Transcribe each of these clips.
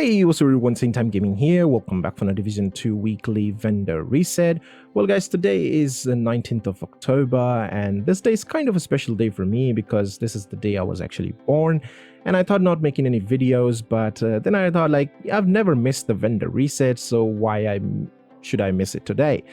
Hey, what's up everyone, Same Time Gaming here. Welcome back for another Division 2 weekly vendor reset. Well guys, today is the 19th of October and this day is kind of a special day for me because this is the day I was actually born. And I thought not making any videos, but then I thought like, I've never missed the vendor reset, so why should I miss it today?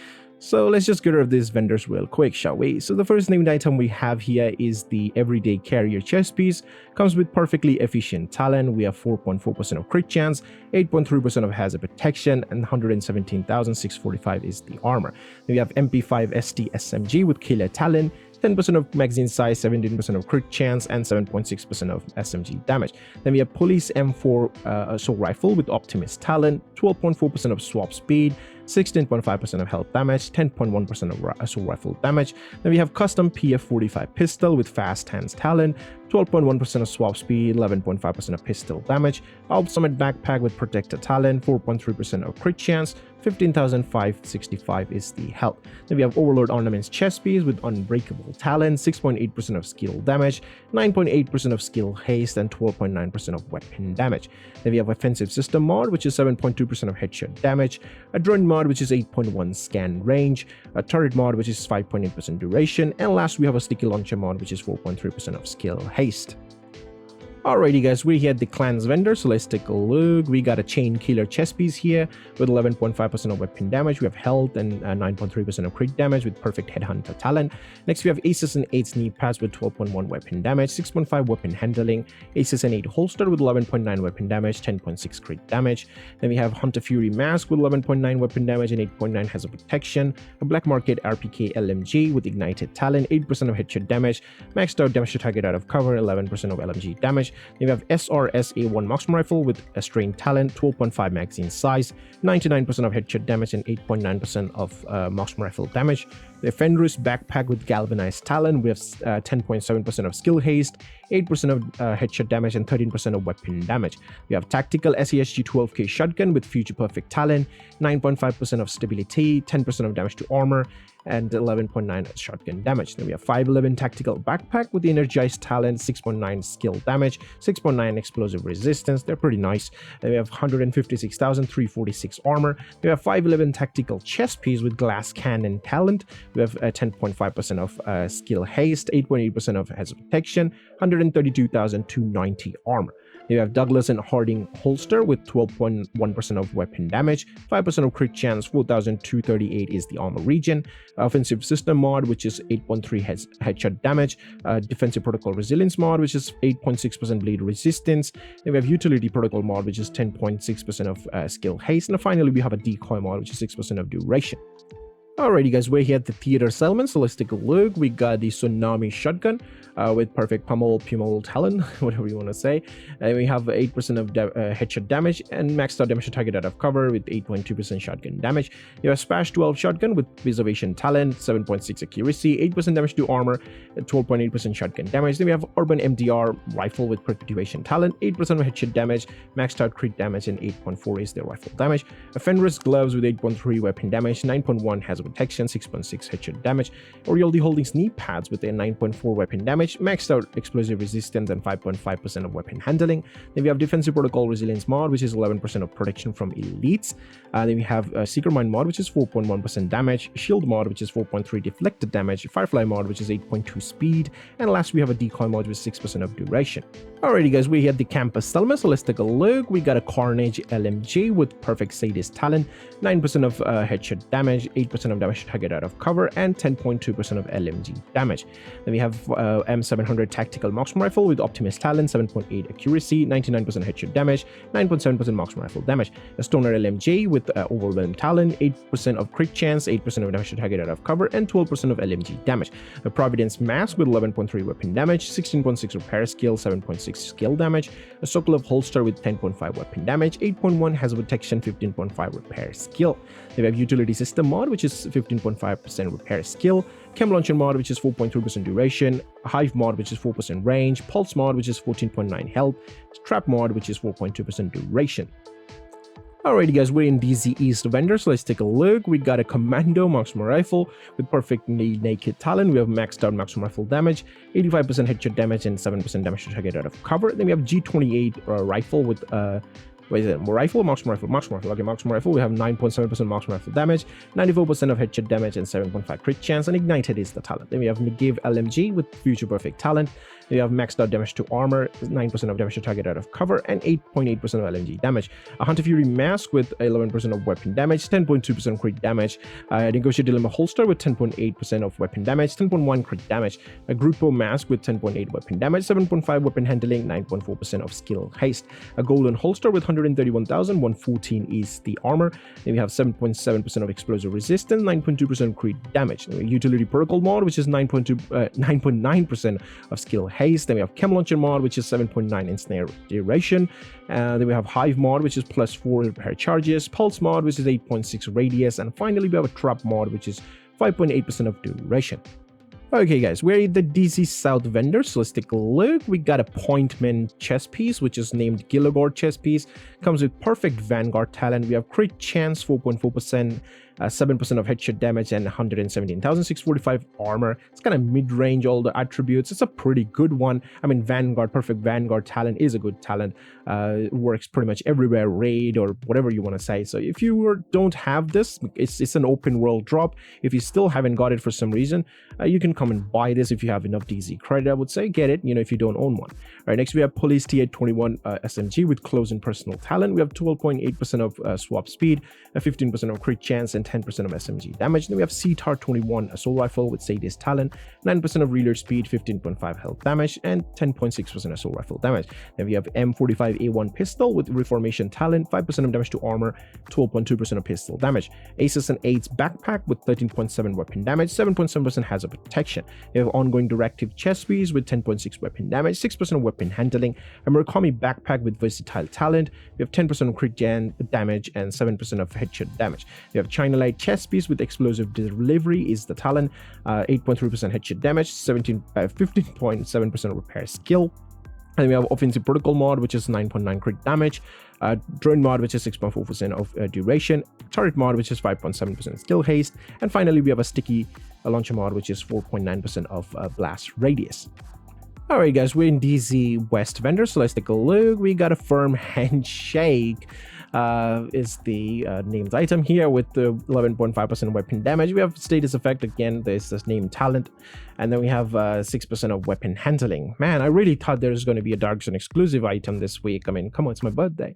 So let's just get rid of these vendors real quick, shall we? So the first named item we have here is the Everyday Carrier chess piece. Comes with perfectly efficient talent. We have 4.4% of crit chance, 8.3% of hazard protection, and 117,645 is the armor. Then we have MP5 ST SMG with killer talent, 10% of magazine size, 17% of crit chance, and 7.6% of SMG damage. Then we have Police M4 assault rifle with optimist talent, 12.4% of swap speed, 16.5% of health damage, 10.1% of assault rifle damage. Then we have custom PF45 pistol with fast hands talent, 12.1% of swap speed, 11.5% of pistol damage. Ultimate backpack with protector talent, 4.3% of crit chance, 15,565 is the health. Then we have Overlord Ornaments chest piece with unbreakable talent, 6.8% of skill damage, 9.8% of skill haste, and 12.9% of weapon damage. Then we have Offensive System mod, which is 7.2% of headshot damage, a drone mod, which is 8.1 scan range, a turret mod, which is 5.8% duration, and last we have a sticky launcher mod, which is 4.3% of skill haste. Alrighty guys, we're here at the clans vendor, so let's take a look. We got a chain killer chess piece here with 11.5% of weapon damage. We have health and 9.3% of crit damage with perfect headhunter talent. Next we have aces and 8 knee pads with 12.1 weapon damage, 6.5 weapon handling, aces and 8 holster with 11.9 weapon damage, 10.6 crit damage. Then we have Hunter Fury mask with 11.9 weapon damage and 8.9 hazard protection, a black market RPK LMG with ignited talent, 8% of headshot damage, maxed out damage to target out of cover, 11% of LMG damage. Then we have SRS-A1 marksman rifle with a strain talent, 12.5 magazine size, 99% of headshot damage, and 8.9% of marksman rifle damage. The Fenris backpack with galvanized talent, we have 10.7% of skill haste, 8% of headshot damage, and 13% of weapon damage. We have tactical SESG 12K shotgun with future perfect talent, 9.5% of stability, 10% of damage to armor, and 11.9 shotgun damage. Then we have 511 tactical backpack with the energized talent, 6.9 skill damage, 6.9 explosive resistance. They're pretty nice. Then we have 156,346 armor. We have 511 tactical chest piece with glass cannon talent. We have 10.5% of skill haste, 8.8% of hazard protection, 132,290 armor. You have Douglas and Harding holster with 12.1% of weapon damage, 5% of crit chance, 4,238 is the armor region. Offensive System mod, which is 8.3 headshot damage. Defensive Protocol Resilience mod, which is 8.6% bleed resistance. Then we have Utility Protocol mod, which is 10.6% of skill haste. And finally, we have a Decoy mod, which is 6% of duration. Alrighty guys, we're here at the theater settlement, so let's take a look. We got the Tsunami shotgun with perfect pummel talent, whatever you want to say. And we have 8% of headshot damage and maxed out damage to target out of cover with 8.2% shotgun damage. You have Spash 12 shotgun with preservation talent, 7.6 accuracy, 8% damage to armor, 12.8% shotgun damage. Then we have Urban MDR rifle with perpetuation talent, 8% of headshot damage, maxed out crit damage, and 8.4 is their rifle damage. A Fenris gloves with 8.3 weapon damage, 9.1 hazard protection, 6.6 headshot damage. Oriole Holdings knee pads with a 9.4 weapon damage, maxed out explosive resistance, and 5.5% of weapon handling. Then we have Defensive Protocol Resilience mod, which is 11% of protection from elites. Then we have Seeker Mind mod, which is 4.1% damage, Shield mod, which is 4.3 deflected damage, Firefly mod, which is 8.2 speed, and last we have a Decoy mod with 6% of duration. Alrighty guys, we're here at the campus settlement, so let's take a look. We got a Carnage LMG with perfect sadist talent, 9% of headshot damage, 8% of damage to target out of cover, and 10.2% of LMG damage. Then we have M700 tactical marksman rifle with optimist talent, 7.8 accuracy, 99% headshot damage, 9.7% marksman rifle damage. A Stoner LMG with overwhelmed talent, 8% of crit chance, 8% of damage to target out of cover, and 12% of LMG damage. A Providence mask with 11.3 weapon damage, 16.6 repair skill, 7.6 skill damage. A Sokolov holster with 10.5 weapon damage, 8.1 hazard protection, 15.5 repair skill. Then we have Utility System mod, which is 15.5% repair skill, Chem Launcher mod, which is 4.3% duration, Hive mod, which is 4% range, Pulse mod, which is 14.9 health, Trap mod, which is 4.2% duration. Alrighty guys, we're in DZ East vendor, so let's take a look. We got a Commando marksman rifle with perfectly naked talent. We have maxed out marksman rifle damage, 85% headshot damage, and 7% damage to target out of cover. Then we have G28 rifle with What is it? Rifle, marksman rifle, marksman rifle. Okay, marksman rifle. We have 9.7% marksman rifle damage, 94% of headshot damage, and 7.5 crit chance. And ignited is the talent. Then we have McGive LMG with future perfect talent. We have maxed out damage to armor, 9% of damage to target out of cover, and 8.8% of LMG damage. A Hunter Fury mask with 11% of weapon damage, 10.2% crit damage. Negotiate Dilemma holster with 10.8% of weapon damage, 10.1 crit damage. A Grupo mask with 10.8 weapon damage, 7.5 weapon handling, 9.4% of skill haste. A golden holster with 131,000, 114 is the armor. Then we have 7.7% of explosive resistance, 9.2% crit damage. Then we have utility protocol mod, which is 9.9% of skill haste. Then we have chem launcher mod, which is 7.9 ensnare duration. Then we have hive mod, which is +4 repair charges. Pulse mod, which is 8.6 radius. And finally, we have a trap mod, which is 5.8% of duration. Okay guys, we're the DC South vendor, so let's take a look. We got a Pointman chess piece, which is named Gilligard chess piece. Comes with perfect Vanguard talent. We have crit chance, 4.4%, 7% of headshot damage, and 117,645 armor. It's kind of mid-range, all the attributes. It's a pretty good one. I mean, Vanguard, perfect Vanguard talent is a good talent. It works pretty much everywhere, raid or whatever you want to say. So if you don't have this, it's an open world drop. If you still haven't got it for some reason, you can come and buy this if you have enough DZ credit. I would say get it, if you don't own one. All right, next we have Police T821 SMG with close and personal talent. We have 12.8% of swap speed, 15% of crit chance, and 10% of SMG damage. Then we have CTAR-21 assault rifle with Sadist talent, 9% of reload speed, 15.5 health damage, and 10.6% assault rifle damage. Then we have M45A1 pistol with reformation talent, 5% of damage to armor, 12.2% of pistol damage. Aces and Aids backpack with 13.7 weapon damage, 7.7% hazard protection. We have ongoing directive chest piece with 10.6 weapon damage, 6% of weapon handling. A Murakami backpack with versatile talent. We have 10% of crit damage and 7% of headshot damage. We have China Light chest piece with explosive delivery is the talent, 8.3% headshot damage, 15.7% repair skill. And we have offensive protocol mod, which is 9.9 crit damage, drone mod, which is 6.4% of duration, turret mod, which is 5.7% skill haste, and finally we have a sticky launcher mod, which is 4.9% of blast radius. Alright guys, we're in DZ West vendor, so let's take a look. We got a firm handshake. Is the named item here with the 11.5% weapon damage. We have status effect again. There's this named talent, and then we have 6% of weapon handling. Man, I really thought there's going to be a Dark Zone exclusive item this week. I mean, come on, it's my birthday.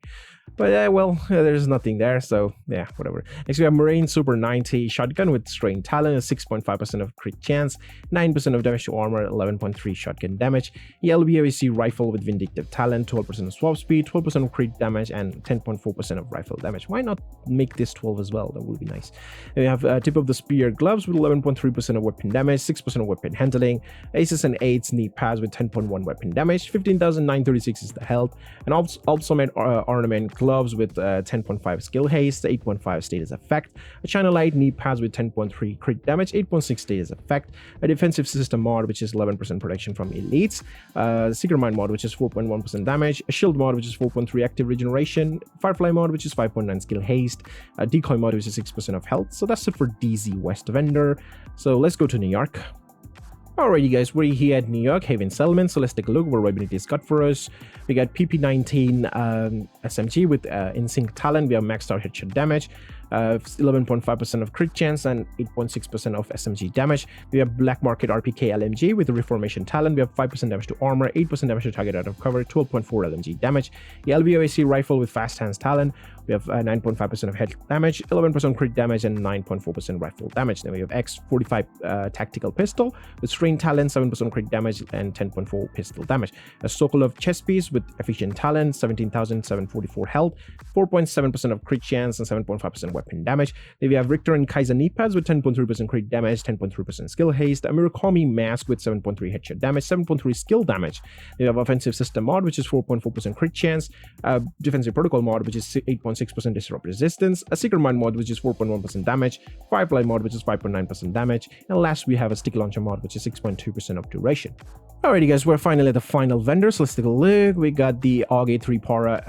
But well, there's nothing there, so yeah, whatever. Next we have Marine Super 90 shotgun with strain talent, 6.5% of crit chance, 9% of damage to armor, 11.3 shotgun damage. LBAC rifle with vindictive talent, 12% of swap speed, 12% of crit damage, and 10.4% of rifle damage. Why not make this 12 as well? That would be nice. And we have tip of the spear gloves with 11.3% of weapon damage, 6% of weapon handling. Aces and Aids knee pads with 10.1 weapon damage, 15,936 is the health. And Ultimate ornament gloves with 10.5 skill haste, 8.5 status effect. A China Light knee pads with 10.3 crit damage, 8.6 status effect. A defensive system mod, which is 11% protection from elites. Seeker Mind mod, which is 4.1% damage. A shield mod, which is 4.3 active regeneration. Firefly mod, which is 5.9 skill haste. A decoy mod, which is 6% of health. So that's it for DZ West vendor. So let's go to New York. Alrighty guys, we're here at New York Haven Settlement, so let's take a look what Benitez got for us. We got PP19 SMG with in-sync talent. We have maxed out headshot damage, 11.5% of crit chance, and 8.6% of SMG damage. We have Black Market RPK LMG with the reformation talent. We have 5% damage to armor, 8% damage to target out of cover, 12.4 LMG damage. The LBOAC rifle with fast hands talent. We have 9.5% of head damage, 11% crit damage, and 9.4% rifle damage. Then we have X45 tactical pistol with strain talent, 7% crit damage, and 10.4 pistol damage. A Sokolov chest piece with efficient talent, 17,744 health, 4.7% of crit chance, and 7.5% weapon damage. Then we have Richter and Kaiser knee pads with 10.3% crit damage, 10.3% skill haste. A Murakami mask with 7.3 headshot damage, 7.3 skill damage. We have offensive system mod, which is 4.4% crit chance. Defensive protocol mod, which is 8.6% disrupt resistance. A Seeker Mind mod, which is 4.1% damage. Firefly mod, which is 5.9% damage. And last we have a sticky launcher mod, which is 6.2% of duration. Alrighty guys, we're finally at the final vendor, so let's take a look. We got the AUG 3 Para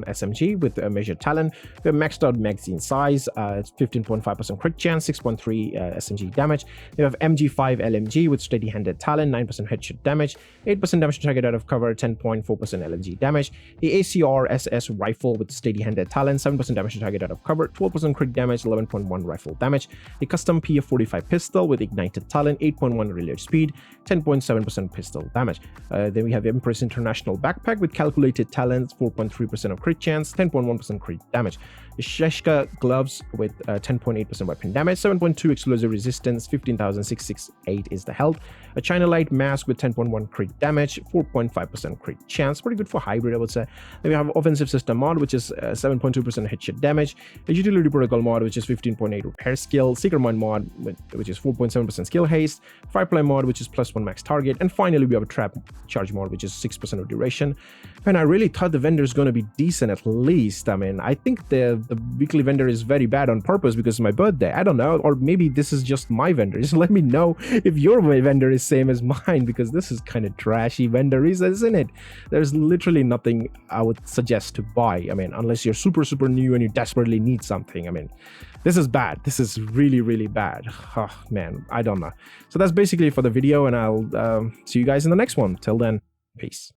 SMG with a measured talent. We have maxed out magazine size, it's 15.5% crit chance, 6.3 SMG damage. We have MG5 LMG with steady-handed talent, 9% headshot damage, 8% damage to target out of cover, 10.4% LMG damage. The ACR SS rifle with steady-handed talent, 7% damage to target out of cover, 12% crit damage, 11.1 rifle damage. The custom PF45 pistol with ignited talent, 8.1 reload speed, 10.7% pistol damage. Then we have Empress International backpack with calculated talents, 4.3% of crit chance, 10.1% crit damage. The Sheshka gloves with 10.8% weapon damage, 7.2 explosive resistance, 15,668 is the health. A China Light mask with 10.1 crit damage, 4.5% crit chance, pretty good for hybrid, I would say. Then we have offensive system mod, which is 7.2% headshot damage. A utility protocol mod, which is 15.8 repair skill. Seeker mind mod, which is 4.7% skill haste. Firefly mod, which is +1 max target. And finally, we have a trap charge mod, which is 6% of duration. And I really thought the vendor is going to be decent at least. I mean, I think the weekly vendor is very bad on purpose because it's my birthday. I don't know. Or maybe this is just my vendor. Just let me know if your vendor is same as mine, because this is kind of trashy vendor, isn't it? There's literally nothing I would suggest to buy. I mean, unless you're super new and you desperately need something. I mean, this is bad. This is really bad. Oh, man, I don't know. So that's basically it for the video, and I'll see you guys in the next one. Till then, peace.